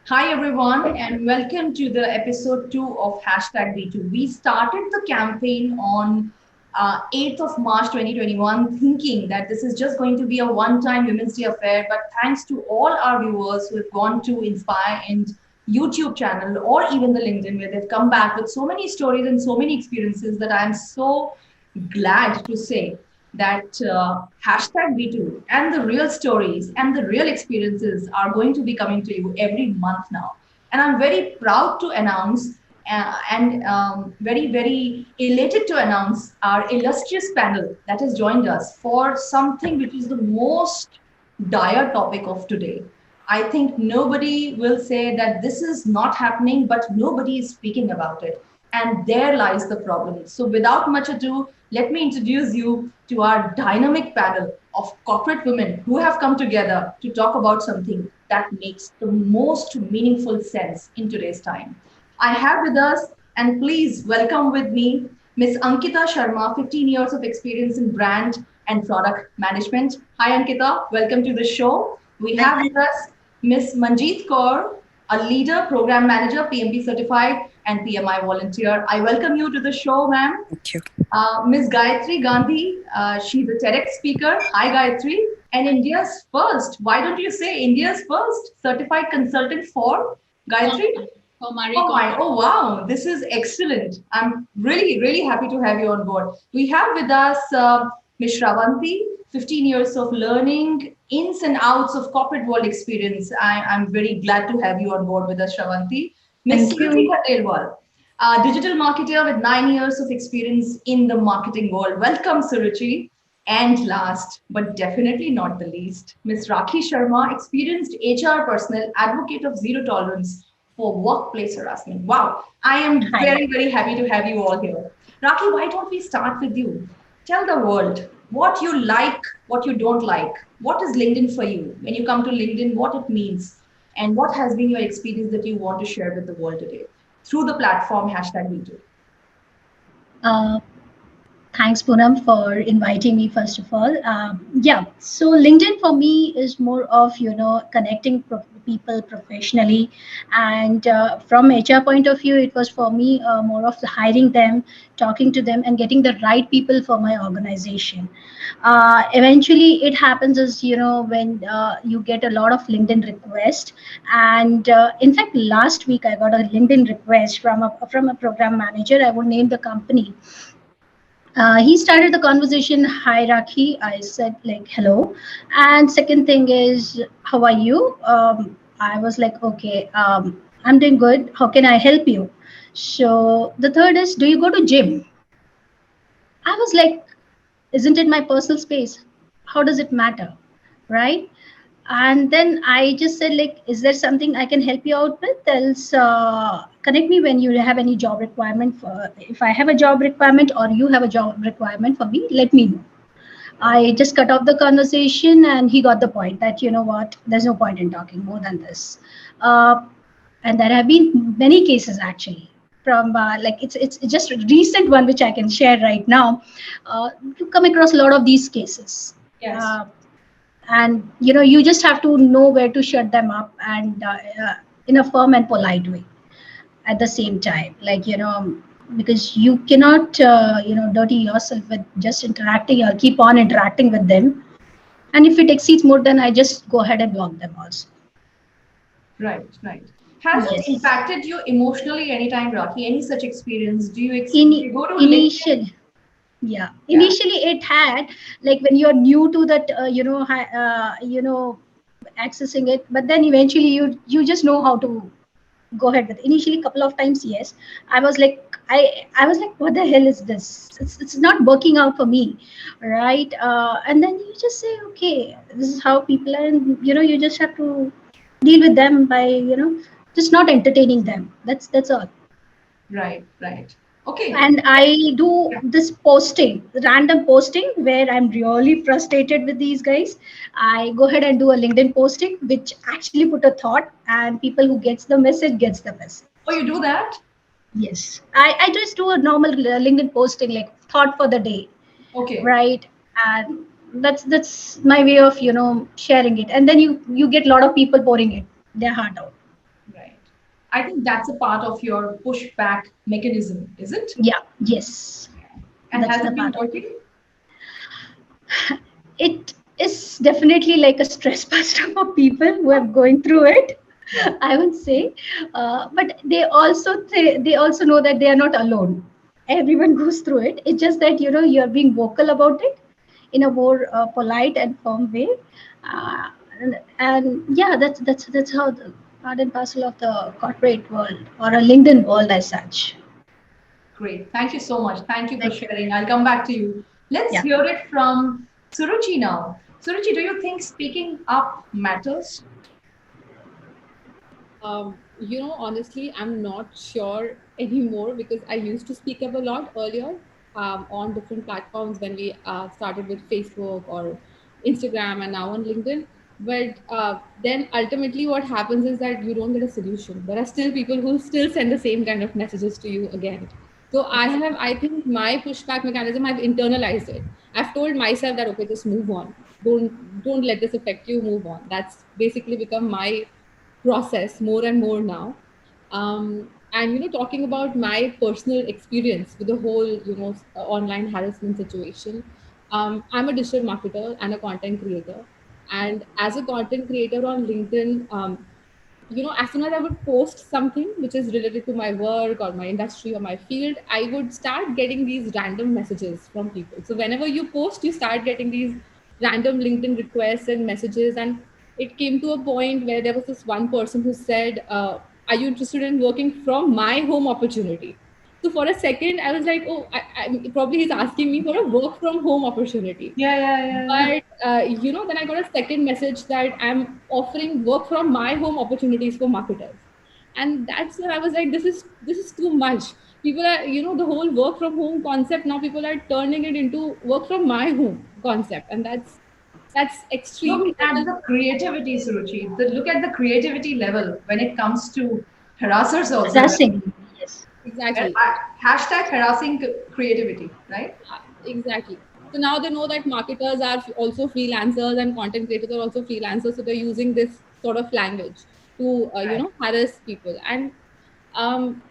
Hi everyone, and welcome to the episode 2 of hashtag B2. We started the campaign on 8th of March 2021 thinking that this is just going to be a one-time Women's Day affair, but thanks to all our viewers who have gone to Inspire and YouTube channel or even the LinkedIn where they've come back with so many stories and so many experiences that I'm so glad to say that hashtag B2 and the real stories and the real experiences are going to be coming to you every month now. And I'm very proud to announce and very, very elated to announce our illustrious panel that has joined us for something which is the most dire topic of today. I think nobody will say that this is not happening, but nobody is speaking about it. And there lies the problem. So, without much ado, let me introduce you to our dynamic panel of corporate women who have come together to talk about something that makes the most meaningful sense in today's time. I have with us, and please welcome with me, Miss Ankita Sharma, 15 years of experience in brand and product management. Hi, Ankita. Welcome to the show. We have with us Miss Manjeet Kaur, a leader, program manager, PMP certified, and PMI volunteer. I welcome you to the show, ma'am. Thank you. Ms. Gayatri Gandhi, she's a TEDx speaker. Hi, Gayatri. And India's first, why don't you say India's first certified consultant for Gayatri? Oh my, oh wow, this is excellent. I'm really, really happy to have you on board. We have with us Ms. Shravanti, 15 years of learning, ins and outs of corporate world experience. I'm very glad to have you on board with us, Shravanti. Ms. Thank Suruchi you. Khandelwal, a digital marketer with 9 years of experience in the marketing world. Welcome, Suruchi. And last, but definitely not the least, Ms. Rakhi Sharma, experienced HR personnel, advocate of zero tolerance for workplace harassment. Wow, I am Hi. very, very happy to have you all here. Rakhi, why don't we start with you? Tell the world what you like, what you don't like. What is LinkedIn for you? When you come to LinkedIn, what it means, and what has been your experience that you want to share with the world today through the platform hashtag #MeToo. Uh, Thanks, Poonam, for inviting me, first of all. Yeah, so LinkedIn for me is more of, connecting people professionally. And from HR point of view, it was for me more of the hiring them, talking to them, and getting the right people for my organization. Eventually, it happens as, when you get a lot of LinkedIn requests. And in fact, last week, I got a LinkedIn request from a program manager. I won't name the company. He started the conversation hierarchy. I said like hello, and second thing is how are you? I was like okay, I'm doing good. How can I help you? So the third is do you go to gym? I was like, isn't it my personal space? How does it matter, right? And then I just said like, is there something I can help you out with? Else, connect me when you have any job requirement. For if I have a job requirement or you have a job requirement for me, let me know. I just cut off the conversation, and he got the point that you know what, there's no point in talking more than this. Uh, and there have been many cases actually from like it's just a recent one which I can share right now. You come across a lot of these cases. Yes. Uh, and you just have to know where to shut them up, and in a firm and polite way at the same time, like because you cannot dirty yourself with just interacting or keep on interacting with them. And if it exceeds more, then I just go ahead and block them also. Right, right. Has it Yes. impacted you emotionally anytime, Rocky? Any such experience? Do in you go to LinkedIn? initial Yeah, Yeah. initially it had, like when you're new to that accessing it, but then eventually you just know how to go ahead with it. Initially couple of times, yes, I was like I was like what the hell is this, it's not working out for me, right? And then you just say okay, this is how people are, and you just have to deal with them by just not entertaining them. That's all. Right, right. Okay. And I do Yeah. this posting, random posting, where I'm really frustrated with these guys. I go ahead and do a LinkedIn posting which actually put a thought, and people who gets the message. Oh, you do that? Yes, I just do a normal LinkedIn posting like thought for the day, Okay. right? And that's my way of sharing it, and then you get a lot of people pouring it their heart out. I think that's a part of your pushback mechanism, is it? Yeah, yes, And that's has the it been part of working? it. Is definitely like a stress buster for people who are going through it. Yeah. I would say, but they also know that they are not alone. Everyone goes through it. It's just that you're being vocal about it in a more polite and firm way, uh, and yeah, that's how the part and parcel of the corporate world or a LinkedIn world as such. Great. Thank you so much. Thank you for Thank you. sharing. I'll come back to you. Let's Yeah. hear it from Suruchi now. Suruchi, do you think speaking up matters? Honestly, I'm not sure anymore because I used to speak up a lot earlier on different platforms when we started with Facebook or Instagram and now on LinkedIn. But then ultimately, what happens is that you don't get a solution. There are still people who still send the same kind of messages to you again. So I think my pushback mechanism, I've internalized it. I've told myself that, okay, just move on. Don't let this affect you, move on. That's basically become my process more and more now. And talking about my personal experience with the whole online harassment situation, I'm a digital marketer and a content creator. And as a content creator on LinkedIn, as soon as I would post something which is related to my work or my industry or my field, I would start getting these random messages from people. So whenever you post, you start getting these random LinkedIn requests and messages. And it came to a point where there was this one person who said, "Are you interested in working from my home opportunity?" So for a second, I was like, "Oh, probably he's asking me for a work from home opportunity." Yeah, yeah, yeah, yeah. But then I got a second message that I'm offering work from my home opportunities for marketers, and that's where I was like, this is too much. People are, the whole work from home concept now. People are turning it into work from my home concept, and that's Look extremely at the creativity, Suruchi. Look at the creativity level when it comes to harassers also, right? Harassing. Yes. exactly. Hashtag harassing creativity, right? Exactly. So now they know that marketers are also freelancers and content creators are also freelancers. So they're using this sort of language to, Right. harass people. And um,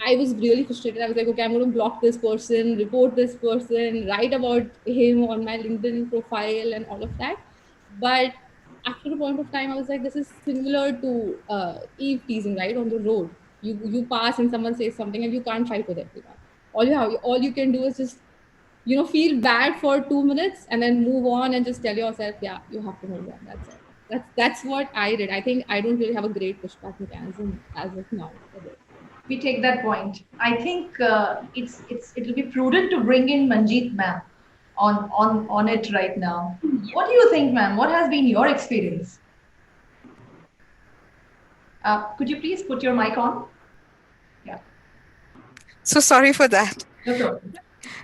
I was really frustrated. I was like, okay, I'm going to block this person, report this person, write about him on my LinkedIn profile and all of that. But after a point of time, I was like, this is similar to eve teasing, right? On the road. You pass and someone says something and you can't fight with everyone. All you can do is just feel bad for 2 minutes and then move on and just tell yourself, yeah, you have to move on. That's it. That's what I did. I think I don't really have a great pushback mechanism as of now for this. We take that point. I think it'll be prudent to bring in Manjeet ma'am on it right now. What do you think, ma'am? What has been your experience? Could you please put your mic on? Yeah, So sorry for that. no problem.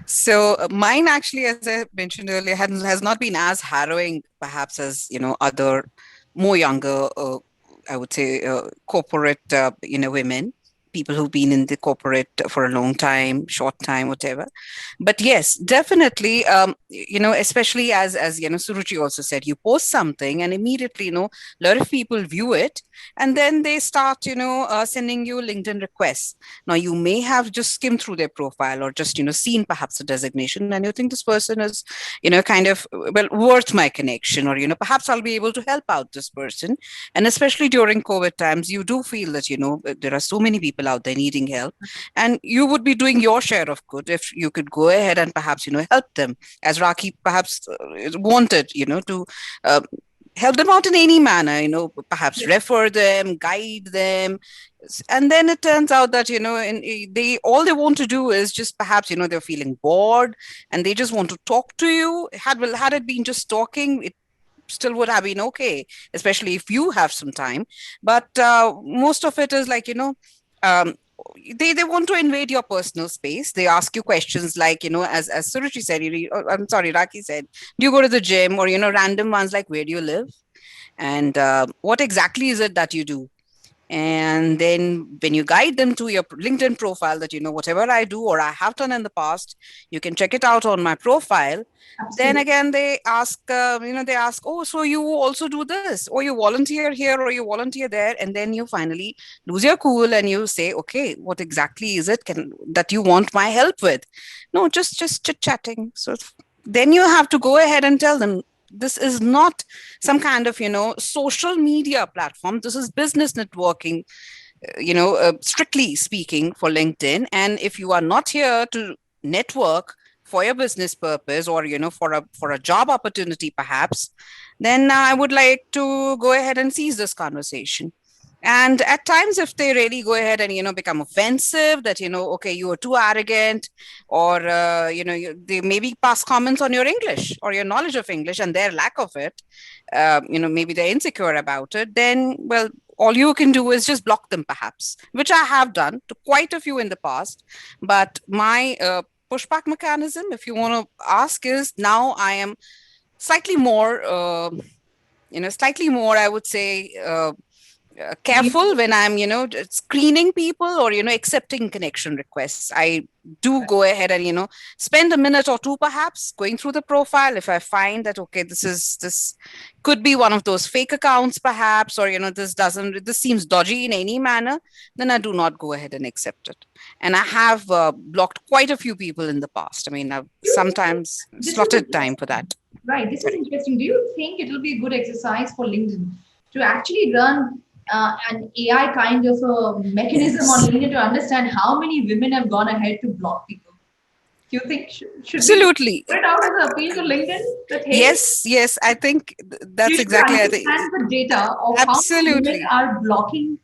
So mine actually, as I mentioned earlier, has not been as harrowing, perhaps as other more younger, I would say, corporate, women, people who've been in the corporate for a long time, short time, whatever. But yes, definitely, especially as Suruchi also said, you post something and immediately, a lot of people view it, and then they start, sending you LinkedIn requests. Now, you may have just skimmed through their profile or just, seen perhaps a designation, and you think this person is, kind of, well, worth my connection, or, perhaps I'll be able to help out this person. And especially during COVID times, you do feel that, there are so many people out there needing help, and you would be doing your share of good if you could go ahead and perhaps, help them, as Raki perhaps wanted, to uh, help them out in any manner, perhaps refer them, guide them. And then it turns out that, and they all they want to do is just perhaps, they're feeling bored and they just want to talk to you. Had it been just talking, it still would have been okay, especially if you have some time. But most of it is like, um, they want to invade your personal space. They ask you questions like, as Suruchi said, I'm sorry, Raki said, do you go to the gym? Or, random ones like, where do you live? And what exactly is it that you do? And then when you guide them to your LinkedIn profile that, whatever I do or I have done in the past, you can check it out on my profile. Then Absolutely. again, they ask, oh, so you also do this, or you volunteer here, or you volunteer there. And then you finally lose your cool and you say, okay, what exactly is it that you want my help with? No, just chit chatting. So then you have to go ahead and tell them, this is not some kind of social media platform. This is business networking, strictly speaking, for LinkedIn. And if you are not here to network for your business purpose, or for a job opportunity perhaps, then I would like to go ahead and seize this conversation. And at times, if they really go ahead and become offensive, that okay, you are too arrogant, or they maybe pass comments on your English or your knowledge of English and their lack of it, maybe they're insecure about it, then, well, all you can do is just block them perhaps, which I have done to quite a few in the past. But my pushback mechanism, if you want to ask, is now I am slightly more I would say careful when I'm screening people, or accepting connection requests. I do go ahead and spend a minute or two perhaps going through the profile. If I find that, okay, this could be one of those fake accounts perhaps, or this seems dodgy in any manner, then I do not go ahead and accept it. And I have blocked quite a few people in the past. I mean, I've sometimes This is slotted time for that. right. This is Sorry. interesting. Do you think it will be a good exercise for LinkedIn to actually run an AI kind of a mechanism on Yes. LinkedIn to understand how many women have gone ahead to block people? Do you think should we Absolutely. put it out as an appeal to LinkedIn that hey, Yes, I think you that's should exactly, I think. understand the data of how many women Absolutely. are blocking,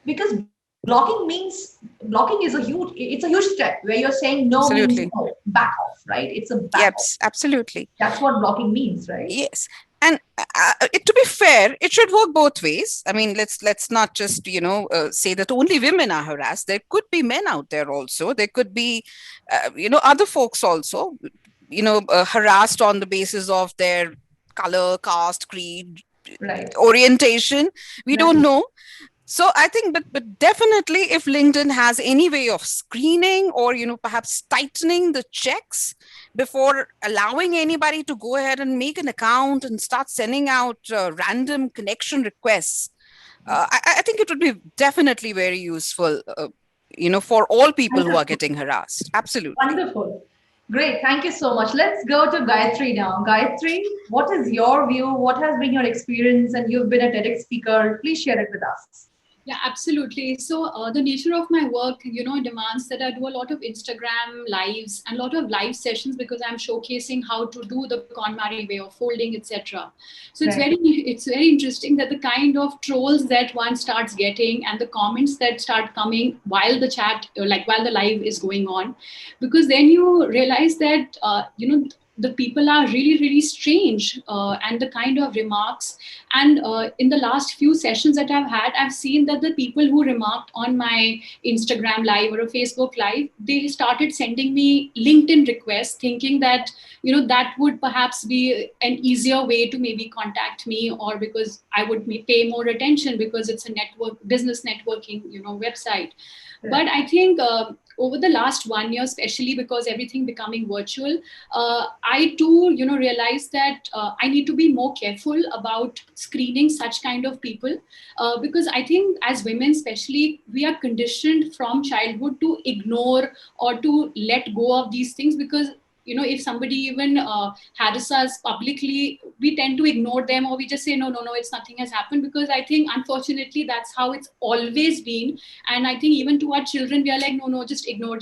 because blocking is a huge step where you're saying no means Absolutely. no, back off, right? It's a back off. Yes, absolutely. That's what blocking means, right? Yes. And to be fair, it should work both ways. I mean, let's not just say that only women are harassed. There could be men out there also. There could be other folks also harassed on the basis of their color, caste, creed, Right. orientation. We Right. don't know. So I think, but definitely, if LinkedIn has any way of screening, or perhaps tightening the checks before allowing anybody to go ahead and make an account and start sending out random connection requests, I think it would be definitely very useful, for all people who are Wonderful. getting harassed. Absolutely. Wonderful. Great. Thank you so much. Let's go to Gayatri now. Gayatri, what is your view? What has been your experience? And you've been a TEDx speaker. Please share it with us. Yeah, absolutely. So the nature of my work, demands that I do a lot of Instagram lives and a lot of live sessions because I'm showcasing how to do the KonMari way of folding, etc. So Right. it's very interesting that the kind of trolls that one starts getting and the comments that start coming while the chat, like while the live is going on, because then you realize that the people are really really strange, and the kind of remarks. And in the last few sessions that I've had, I've seen that the people who remarked on my Instagram live or a Facebook live, they started sending me LinkedIn requests, thinking that that would perhaps be an easier way to maybe contact me, or because I would pay more attention because it's a business networking website. But I think over the last 1 year, especially because everything becoming virtual, I too, realized that I need to be more careful about screening such kind of people, because I think as women, especially, we are conditioned from childhood to ignore or to let go of these things, because if somebody even harasses us publicly, we tend to ignore them, or we just say no, it's nothing has happened, because I think unfortunately that's how it's always been. And I think even to our children, we are like, no, just ignore.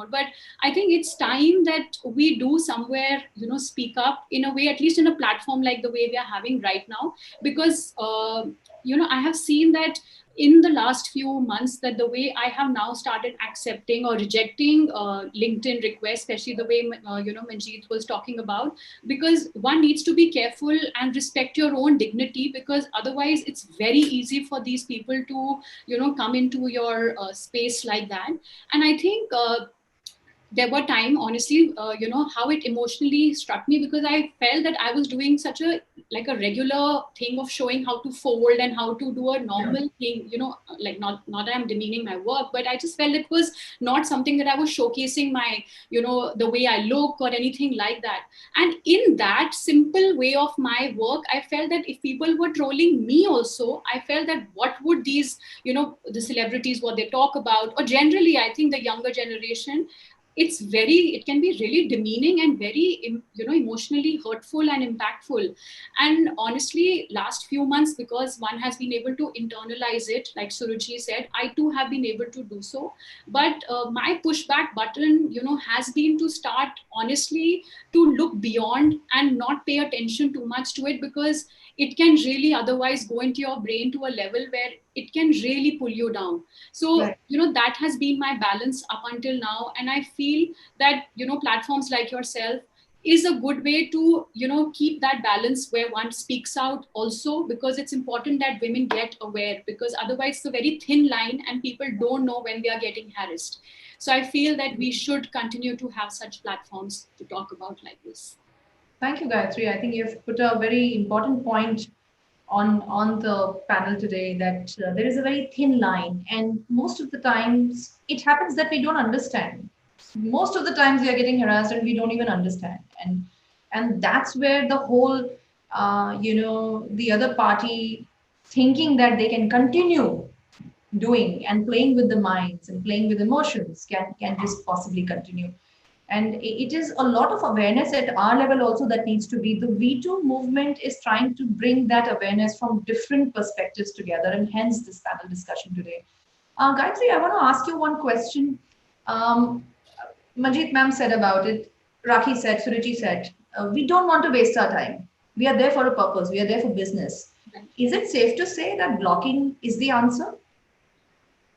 But I think it's time that we do somewhere, speak up in a way, at least in a platform like the way we are having right now. Because, I have seen that in the last few months, that the way I have now started accepting or rejecting LinkedIn requests, especially the way, Manjeet was talking about, because one needs to be careful and respect your own dignity, because otherwise it's very easy for these people to, come into your space like that. And I think there were time, honestly, how it emotionally struck me, because I felt that I was doing such a like a regular thing of showing how to fold and how to do a normal thing, like not that I'm demeaning my work, but I just felt it was not something that I was showcasing my, the way I look or anything like that. And in that simple way of my work, I felt that if people were trolling me also, I felt that what would these, the celebrities, what they talk about, or generally, I think the younger generation, it can be really demeaning and very, emotionally hurtful and impactful. And honestly, last few months, because one has been able to internalize it, like Suruchi said, I too have been able to do so. But my pushback button, has been to start honestly to look beyond and not pay attention too much to it, because it can really otherwise go into your brain to a level where it can really pull you down. So, Right. that has been my balance up until now. And I feel that, platforms like yourself is a good way to, keep that balance where one speaks out also, because it's important that women get aware, because otherwise it's a very thin line and people don't know when they are getting harassed. So I feel that we should continue to have such platforms to talk about like this. Thank you, Gayatri. I think you've put a very important point on the panel today, that there is a very thin line, and most of the times it happens that we don't understand. Most of the times we are getting harassed and we don't even understand, and that's where the whole the other party thinking that they can continue doing and playing with the minds and playing with emotions can just possibly continue. And it is a lot of awareness at our level also that needs to be. The V2 movement is trying to bring that awareness from different perspectives together, and hence this panel discussion today. Gayatri, I want to ask you one question. um, Manjeet ma'am said about it, Rakhi said, Suriji said, we don't want to waste our time. We are there for a purpose, we are there for business. Is it safe to say that blocking is the answer?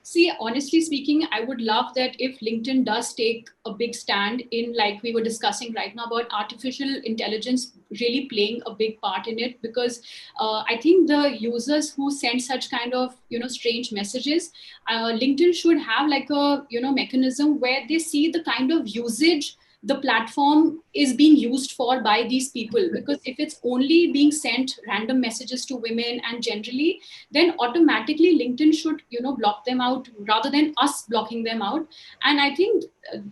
See, honestly speaking, I would love that if LinkedIn does take a big stand in, like we were discussing right now, about artificial intelligence really playing a big part in it, because I think the users who send such kind of, strange messages, LinkedIn should have like a, mechanism where they see the kind of usage the platform is being used for by these people. Because if it's only being sent random messages to women and generally, then automatically LinkedIn should, block them out rather than us blocking them out. And I think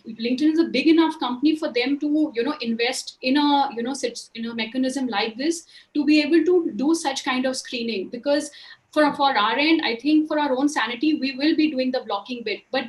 LinkedIn is a big enough company for them to, invest in a, in a mechanism like this, to be able to do such kind of screening. Because for our end, I think for our own sanity, we will be doing the blocking bit. But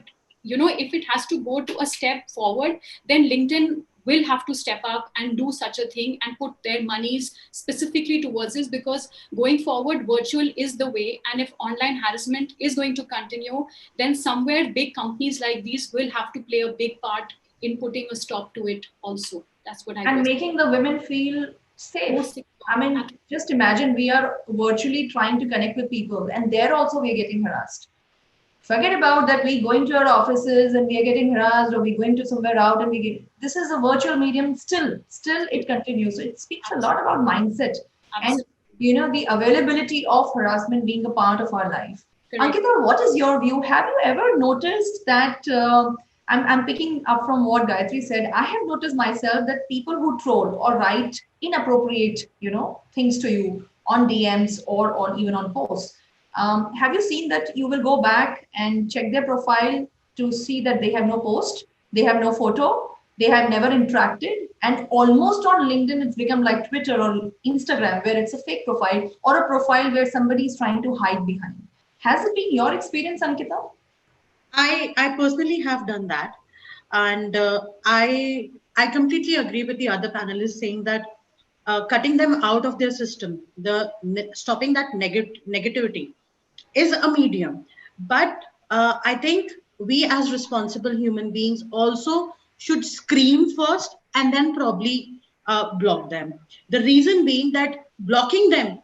if it has to go to a step forward, then LinkedIn will have to step up and do such a thing and put their monies specifically towards this, because going forward, virtual is the way. And if online harassment is going to continue, then somewhere big companies like these will have to play a big part in putting a stop to it also. That's what I And guess. making the women feel safe. Most secure. I mean, just imagine we are virtually trying to connect with people, and there also we're getting harassed. Forget about that we going to our offices and we are getting harassed, or we going to somewhere out and we get, this is a virtual medium, still it continues. So it speaks a lot about mindset and Absolutely. the availability of harassment being a part of our life. Correct. Ankita, what is your view? Have you ever noticed that I'm picking up from what Gayatri said. I have noticed myself that people who troll or write inappropriate, things to you on DMs or on even on posts. Have you seen that you will go back and check their profile to see that they have no post, they have no photo, they have never interacted, and almost on LinkedIn it's become like Twitter or Instagram where it's a fake profile or a profile where somebody is trying to hide behind. Has it been your experience, Ankita? I personally have done that, and I completely agree with the other panelists saying that cutting them out of their system, stopping that negativity, is a medium. But I think we as responsible human beings also should scream first and then probably block them. The reason being that blocking them,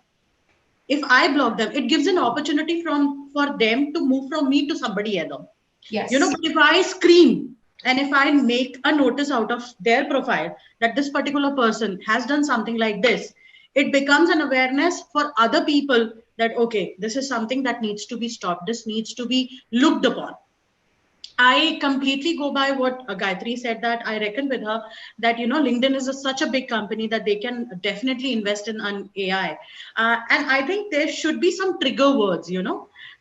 if I block them, it gives an opportunity for them to move from me to somebody else. Yes. But if I scream and if I make a notice out of their profile that this particular person has done something like this, it becomes an awareness for other people that, okay, this is something that needs to be stopped. This needs to be looked upon. I completely go by what Gayatri said, that I reckon with her that, LinkedIn is such a big company that they can definitely invest in an AI. And I think there should be some trigger words,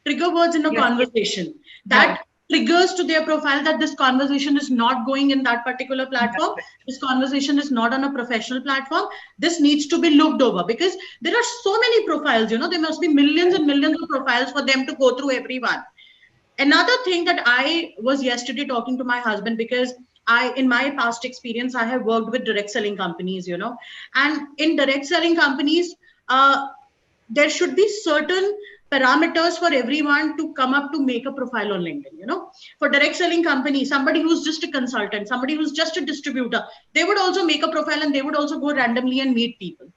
trigger words in a conversation Right. that triggers to their profile that this conversation is not going in that particular platform. This conversation is not on a professional platform. This needs to be looked over, because there are so many profiles, there must be millions and millions of profiles for them to go through everyone. Another thing that I was yesterday talking to my husband, because in my past experience, I have worked with direct selling companies, and in direct selling companies, there should be certain parameters for everyone to come up to make a profile on LinkedIn. For direct selling company, somebody who's just a consultant, somebody who's just a distributor, they would also make a profile and they would also go randomly and meet people,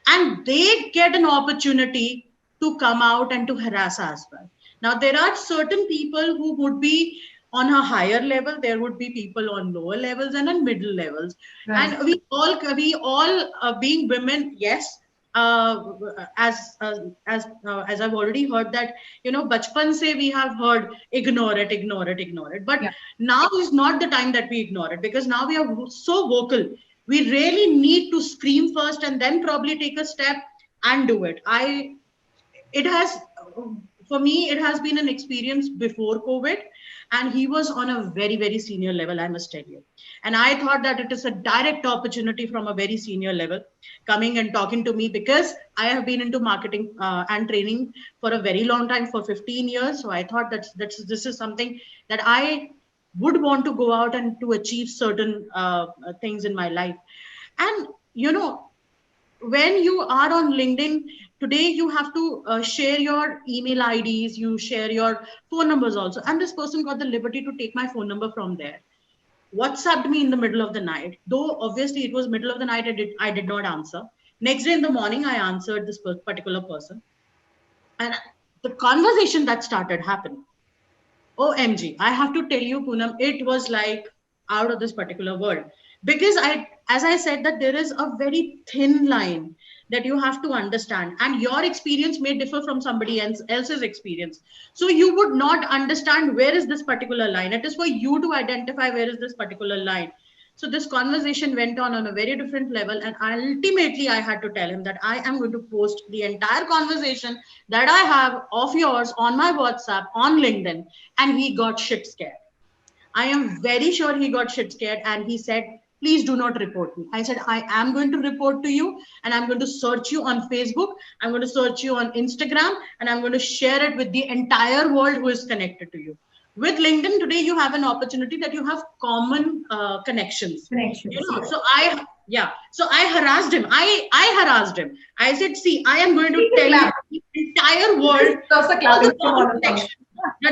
and they get an opportunity to come out and to harass as well. Now, there are certain people who would be on a higher level. There would be people on lower levels and on middle levels. Right. And we all being women, yes, as I've already heard that, bachpan se we have heard, ignore it, ignore it, ignore it. But now is not the time that we ignore it, because now we are so vocal. We really need to scream first and then probably take a step and do it. It has, for me, it has been an experience before COVID, and he was on a very, very senior level, I must tell you. And I thought that it is a direct opportunity from a very senior level coming and talking to me, because I have been into marketing and training for a very long time, for 15 years. So I thought that this is something that I would want to go out and to achieve certain things in my life. And, when you are on LinkedIn today, you have to share your email IDs, you share your phone numbers also. And this person got the liberty to take my phone number from there, WhatsApped me in the middle of the night, though obviously it was middle of the night. I did not answer. Next day in the morning, I answered this particular person, and the conversation that started happened. OMG, I have to tell you, Poonam, it was like out of this particular world. Because as I said, that there is a very thin line that you have to understand, and your experience may differ from somebody else's experience. So you would not understand where is this particular line. It is for you to identify where is this particular line. So this conversation went on a very different level. And ultimately, I had to tell him that I am going to post the entire conversation that I have of yours on my WhatsApp, on LinkedIn. And he got shit scared. I am very sure he got shit scared. And he said, please do not report me. I said, I am going to report to you, and I'm going to search you on Facebook. I'm going to search you on Instagram, and I'm going to share it with the entire world who is connected to you. With LinkedIn today, you have an opportunity that you have common connections. So I harassed him. I harassed him. I said, see, I am going to tell you the entire world that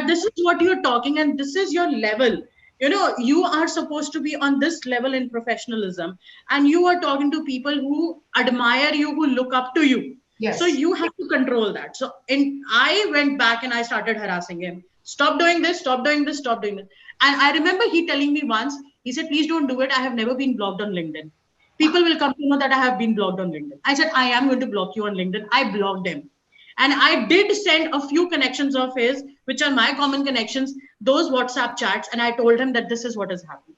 this is what you're talking, and this is your level. You are supposed to be on this level in professionalism, and you are talking to people who admire you, who look up to you. Yes. So you have to control that. So I went back and I started harassing him. Stop doing this, stop doing this, stop doing this. And I remember he telling me once, he said, please don't do it. I have never been blocked on LinkedIn. People will come to know that I have been blocked on LinkedIn. I said, I am going to block you on LinkedIn. I blocked him. And I did send a few connections of his, which are my common connections, those WhatsApp chats. And I told him that this is what is happening,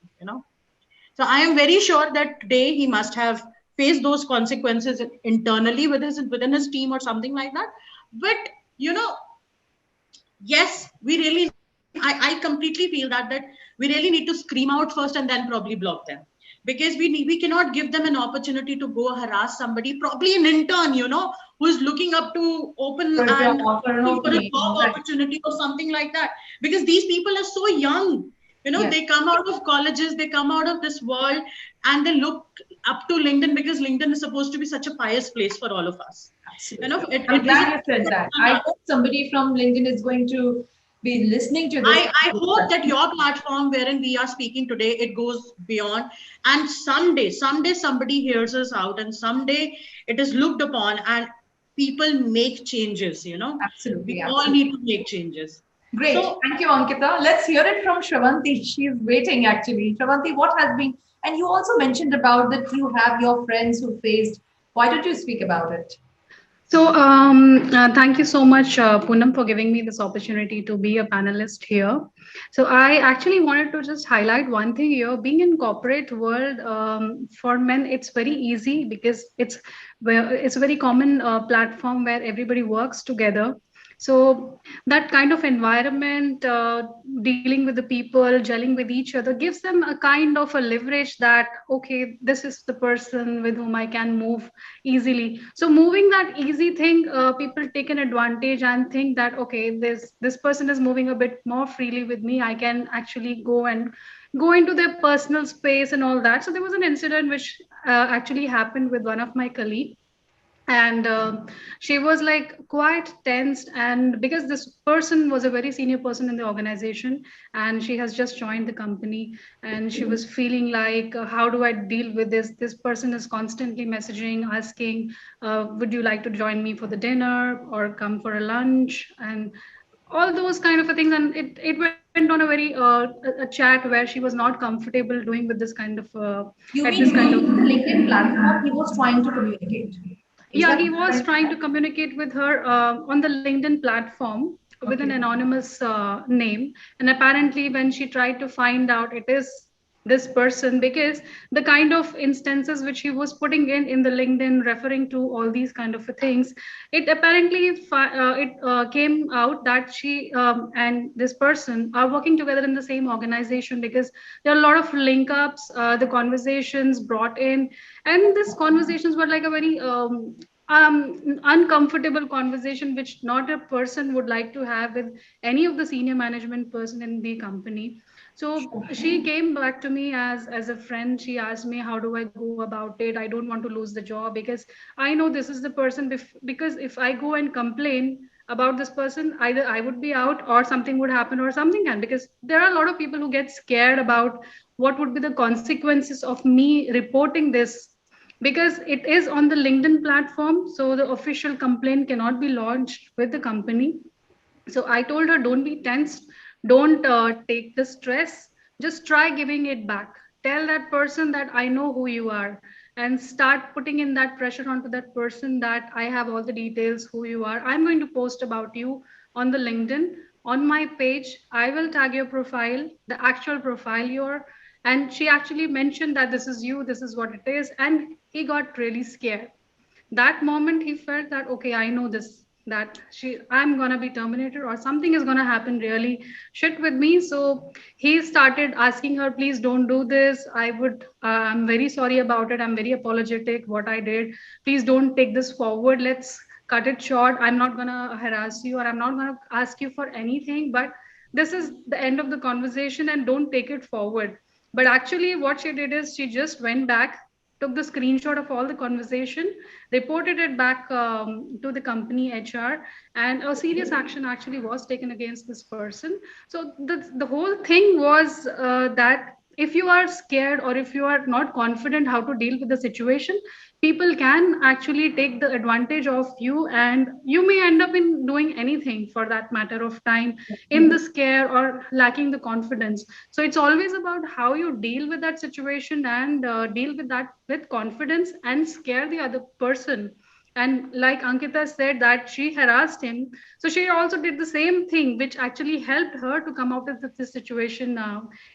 So I am very sure that today he must have faced those consequences internally within his team or something like that. But, yes, I completely feel that we really need to scream out first and then probably block them. Because we cannot give them an opportunity to go harass somebody, probably an intern, who is looking up to open for a job opportunity or something like that. Because these people are so young. They come out of colleges, they come out of this world, and they look up to LinkedIn, because LinkedIn is supposed to be such a pious place for all of us. Absolutely. I'm glad you said that. I hope somebody from LinkedIn is going to be listening to this. I hope that your platform wherein we are speaking today, it goes beyond, and someday somebody hears us out, and someday it is looked upon and people make changes. Absolutely. We all need to make changes. Great. Thank you, Ankita. Let's hear it from Shravanti. She's waiting actually. Shravanti, what has been, and you also mentioned about that you have your friends who faced, why don't you speak about it? Thank you so much, Poonam, for giving me this opportunity to be a panelist here. So, I actually wanted to just highlight one thing here. Being in corporate world, for men, it's very easy because it's a very common platform where everybody works together. So that kind of environment, dealing with the people, gelling with each other, gives them a kind of a leverage that okay, this is the person with whom I can move easily. So moving that easy thing, people take an advantage and think that okay, this person is moving a bit more freely with me, I can actually go into their personal space and all that. So there was an incident which actually happened with one of my colleagues, and she was like quite tensed, and because this person was a very senior person in the organization and she has just joined the company, and she was feeling like how do I deal with this person is constantly messaging, asking would you like to join me for the dinner or come for a lunch, and all those kind of a things. And it went on a very a chat where she was not comfortable doing with this kind of You at this mean kind of. the LinkedIn platform he was trying to communicate? Is Yeah, that he was right? trying to communicate with her on the LinkedIn platform with an Okay. anonymous name. And apparently, when she tried to find out it is this person, because the kind of instances which he was putting in the LinkedIn, referring to all these kind of things, it apparently it came out that she and this person are working together in the same organization, because there are a lot of link ups, the conversations brought in, and these conversations were like a very uncomfortable conversation which not a person would like to have with any of the senior management person in the company. So she came back to me as a friend. She asked me how do I go about it, I don't want to lose the job, because I know this is the person, because if I go and complain about this person, either I would be out or something would happen or something can, because there are a lot of people who get scared about what would be the consequences of me reporting this, because it is on the LinkedIn platform. So the official complaint cannot be lodged with the company. So I told her, don't be tense, don't take the stress, just try giving it back. Tell that person that I know who you are, and start putting in that pressure onto that person that I have all the details, who you are. I'm going to post about you on the LinkedIn. On my page, I will tag your profile, the actual profile you're. And she actually mentioned that this is you, this is what it is. And he got really scared. That moment he felt that okay, I know this, that I'm gonna be terminated or something is gonna happen really shit with me. So he started asking her, please don't do this, I'm very sorry about it, I'm very apologetic what I did, please don't take this forward, let's cut it short, I'm not gonna harass you or I'm not gonna ask you for anything, but this is the end of the conversation and don't take it forward. But actually what she did is she just went back, took the screenshot of all the conversation, reported it back to the company HR, and a serious action actually was taken against this person. So the whole thing was that if you are scared or if you are not confident how to deal with the situation, people can actually take the advantage of you, and you may end up in doing anything for that matter of time, in the scare or lacking the confidence. So it's always about how you deal with that situation and deal with that with confidence and scare the other person. And like Ankita said that she harassed him, so she also did the same thing, which actually helped her to come out of this situation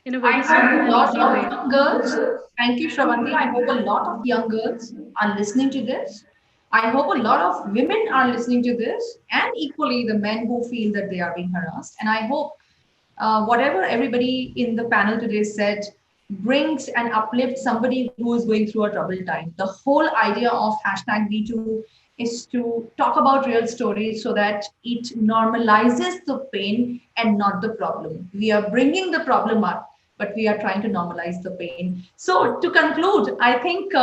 in a I very hope smooth a and lot easy of way. young girls, thank you, Shravanti. I hope a lot of young girls are listening to this. I hope a lot of women are listening to this, and equally the men who feel that they are being harassed. And I hope whatever everybody in the panel today said brings and uplifts somebody who is going through a troubled time. The whole idea of hashtag B2 is to talk about real stories so that it normalizes the pain and not the problem. We are bringing the problem up, but we are trying to normalize the pain. So, to conclude, I think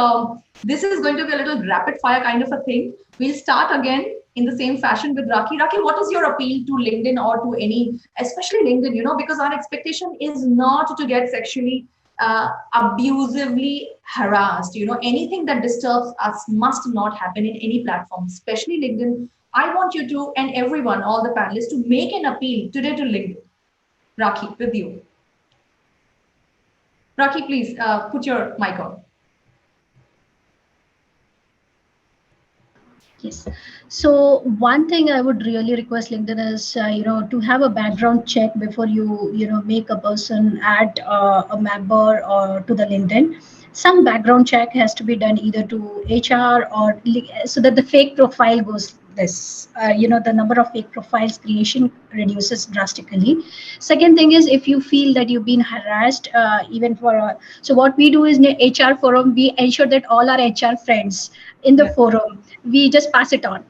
this is going to be a little rapid fire kind of a thing. We'll start again in the same fashion with Raki. Raki, what is your appeal to LinkedIn or to any, especially LinkedIn, because our expectation is not to get sexually abusively harassed. Anything that disturbs us must not happen in any platform, especially LinkedIn. I want you to, and everyone, all the panelists, to make an appeal today to LinkedIn. Raki, with you. Raki, please put your mic on. Yes. So one thing I would really request LinkedIn is, to have a background check before you make a person add a member or to the LinkedIn. Some background check has to be done either to HR or so that the fake profile goes less. The number of fake profiles creation reduces drastically. Second thing is if you feel that you've been harassed, even for so what we do is in the HR forum, we ensure that all our HR friends in the Yeah. forum, we just pass it on.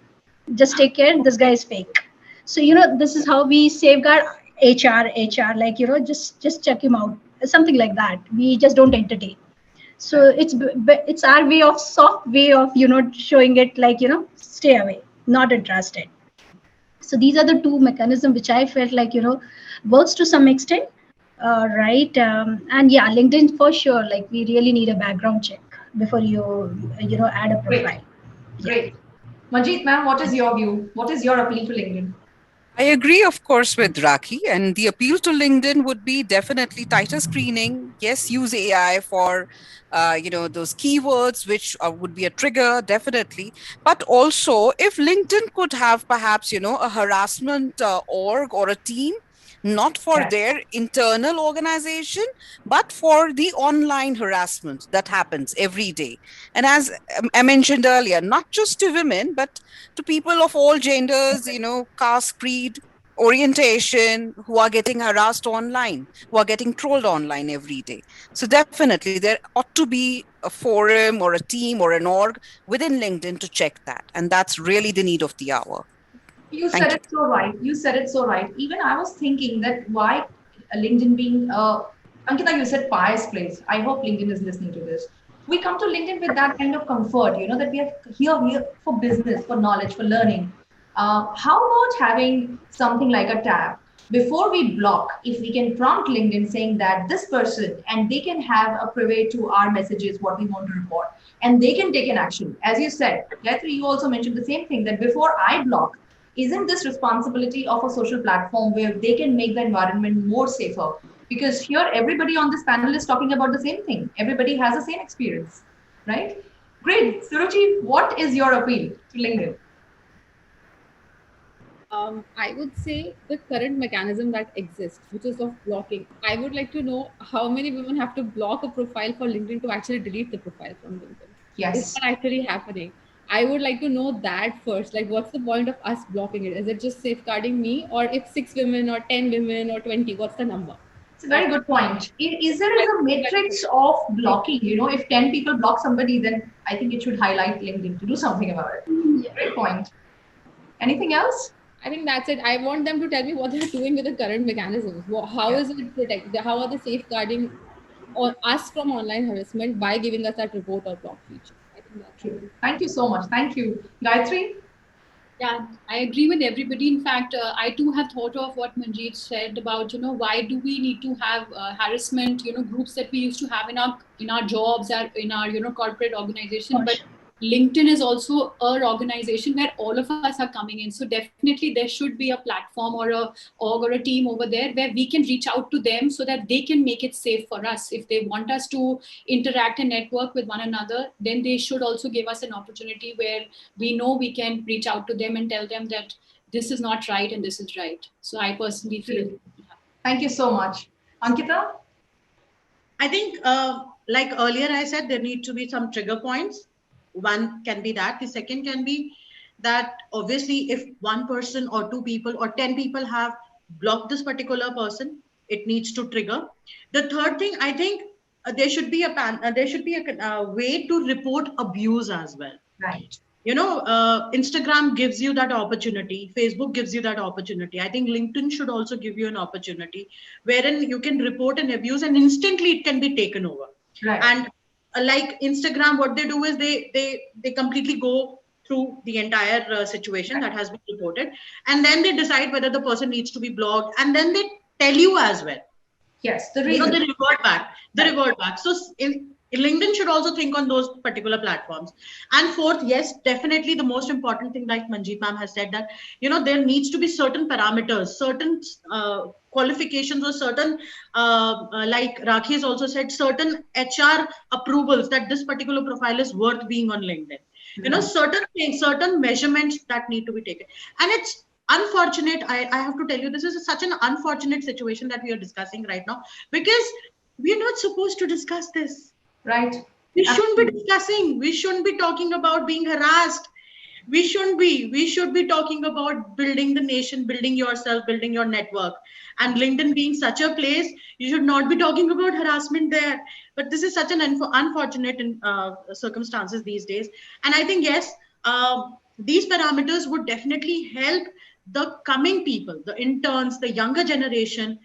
Just take care, this guy is fake. So this is how we safeguard HR, like just check him out, something like that. We just don't entertain. So it's our way of soft way of showing it, like stay away, not interested. So these are the two mechanisms which I felt like works to some extent. Right. And yeah, LinkedIn for sure, like we really need a background check before you add a Great. profile. Yeah. Great. Manjeet, ma'am, what is your view? What is your appeal to LinkedIn? I agree, of course, with Raki. And the appeal to LinkedIn would be definitely tighter screening. Yes, use AI for, those keywords, which would be a trigger, definitely. But also, if LinkedIn could have perhaps, a harassment org or a team, not for Yes. their internal organization, but for the online harassment that happens every day. And as I mentioned earlier, not just to women, but to people of all genders, caste, creed, orientation, who are getting harassed online, who are getting trolled online every day. So definitely there ought to be a forum or a team or an org within LinkedIn to check that. And that's really the need of the hour. You said Thank you. it so right. You said it so right. Even I was thinking that why LinkedIn being, Ankita, you said pious place. I hope LinkedIn is listening to this. We come to LinkedIn with that kind of comfort, that we are here for business, for knowledge, for learning. How about having something like a tab? Before we block, if we can prompt LinkedIn saying that this person, and they can have a private to our messages, what we want to report, and they can take an action. As you said, Gayatri, you also mentioned the same thing that before I block, isn't this responsibility of a social platform where they can make the environment more safer? Because here everybody on this panel is talking about the same thing. Everybody has the same experience, right? Great. Suruchi, what is your appeal to LinkedIn? I would say the current mechanism that exists, which is of blocking. I would like to know how many women have to block a profile for LinkedIn to actually delete the profile from LinkedIn. Is Yes. that actually happening? I would like to know that first. Like, what's the point of us blocking it? Is it just safeguarding me, or if 6 women or 10 women or 20? What's the number? It's a very That good point. Is there I is a think that's it. matrix of blocking? If 10 people block somebody, then I think it should highlight LinkedIn to do something about it. Great point. Anything else? I think that's it. I want them to tell me what they're doing with the current mechanisms. How Yeah. is it protect? How are they safeguarding us from online harassment by giving us that report or block feature? I think that's it. True. Thank you so much. Thank you. Gayatri? Yeah, I agree with everybody. In fact, I too have thought of what Manjeet said about, why do we need to have harassment, groups that we used to have in our jobs, in our, corporate organization. But LinkedIn is also our organization where all of us are coming in. So definitely there should be a platform or a org or a team over there where we can reach out to them so that they can make it safe for us. If they want us to interact and network with one another, then they should also give us an opportunity where we know we can reach out to them and tell them that this is not right and this is right. So I personally feel. Thank you so much. Ankita? I think, like earlier I said, there need to be some trigger points. One can be that. The second can be that obviously if one person or two people or 10 people have blocked this particular person, it needs to trigger. The third thing, I think there should be a way to report abuse as well. Right. Instagram gives you that opportunity, Facebook gives you that opportunity. I think LinkedIn should also give you an opportunity wherein you can report an abuse and instantly it can be taken over. Right. And like Instagram, what they do is they completely go through the entire situation that has been reported, and then they decide whether the person needs to be blocked, and then they tell you as well. Yes, the reason. They revert back. So LinkedIn should also think on those particular platforms. And fourth, yes, definitely the most important thing, like Manjeet ma'am has said, that there needs to be certain parameters, certain qualifications, or certain like Rakhi has also said, certain HR approvals that this particular profile is worth being on LinkedIn. Certain things, certain measurements that need to be taken. And it's unfortunate. I have to tell you, this is such an unfortunate situation that we are discussing right now, because we're not supposed to discuss this. Right. We shouldn't be discussing. We shouldn't be talking about being harassed. We shouldn't be. We should be talking about building the nation, building yourself, building your network. And LinkedIn being such a place, you should not be talking about harassment there. But this is such an unfortunate circumstances these days. And I think, yes, these parameters would definitely help the coming people, the interns, the younger generation,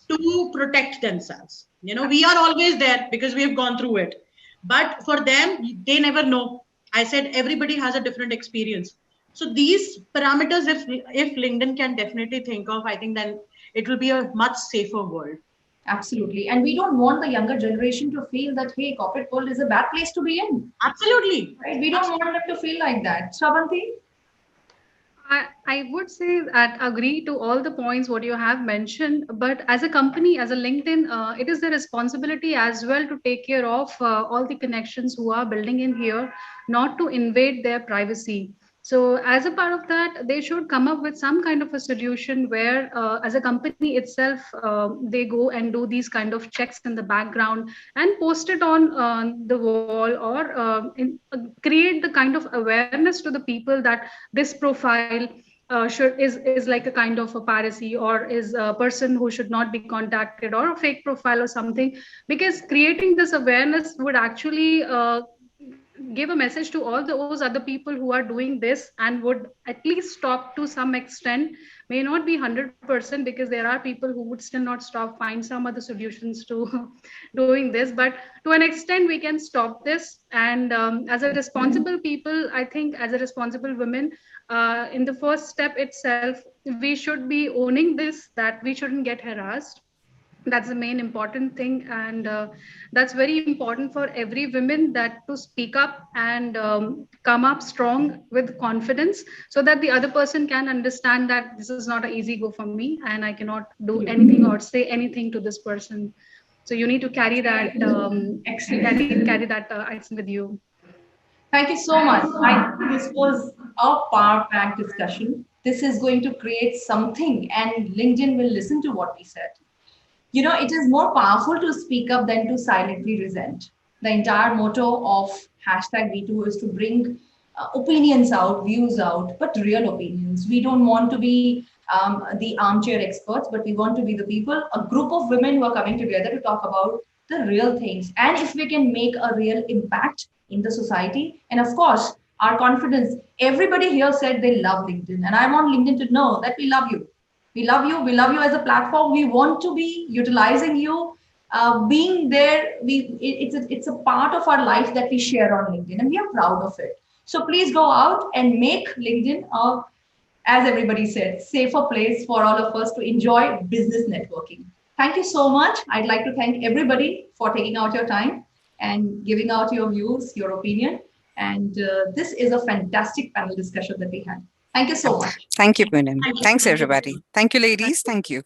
to protect themselves. We are always there because we have gone through it. But for them, they never know. I said everybody has a different experience. So these parameters, if LinkedIn can definitely think of, I think then it will be a much safer world. Absolutely. And we don't want the younger generation to feel that, hey, corporate world is a bad place to be in. Absolutely. Right? We don't want them to feel like that. Shravanti? I would say that agree to all the points what you have mentioned, but as a company, as a LinkedIn, it is their responsibility as well to take care of all the connections who are building in here, not to invade their privacy. So as a part of that, they should come up with some kind of a solution where, as a company itself, they go and do these kind of checks in the background and post it on the wall, or create the kind of awareness to the people that this profile is like a kind of a piracy, or is a person who should not be contacted, or a fake profile or something, because creating this awareness would actually give a message to all those other people who are doing this, and would at least stop to some extent. May not be 100%, because there are people who would still not stop, find some other solutions to doing this, but to an extent we can stop this. And as a responsible people, I think as a responsible women, in the first step itself, we should be owning this, that we shouldn't get harassed. That's the main important thing. And that's very important for every woman, that to speak up and come up strong with confidence, so that the other person can understand that this is not an easy go for me, and I cannot do anything or say anything to this person. So you need to carry that carry that item with you. Thank you so much. I think this was a power-packed discussion. This is going to create something, and LinkedIn will listen to what we said. It is more powerful to speak up than to silently resent. The entire motto of hashtag V2 is to bring opinions out, views out, but real opinions. We don't want to be the armchair experts, but we want to be the people, a group of women who are coming together to talk about the real things. And if we can make a real impact in the society, and of course, our confidence, everybody here said they love LinkedIn. And I want LinkedIn to know that we love you. We love you. We love you as a platform. We want to be utilizing you, being there. It's a part of our life that we share on LinkedIn, and we are proud of it. So please go out and make LinkedIn as everybody said, safer place for all of us to enjoy business networking. Thank you so much. I'd like to thank everybody for taking out your time and giving out your views, your opinion. And this is a fantastic panel discussion that we had. Thank you so much. Thank you, Poonam. Thanks, everybody. Thank you, ladies. Thank you.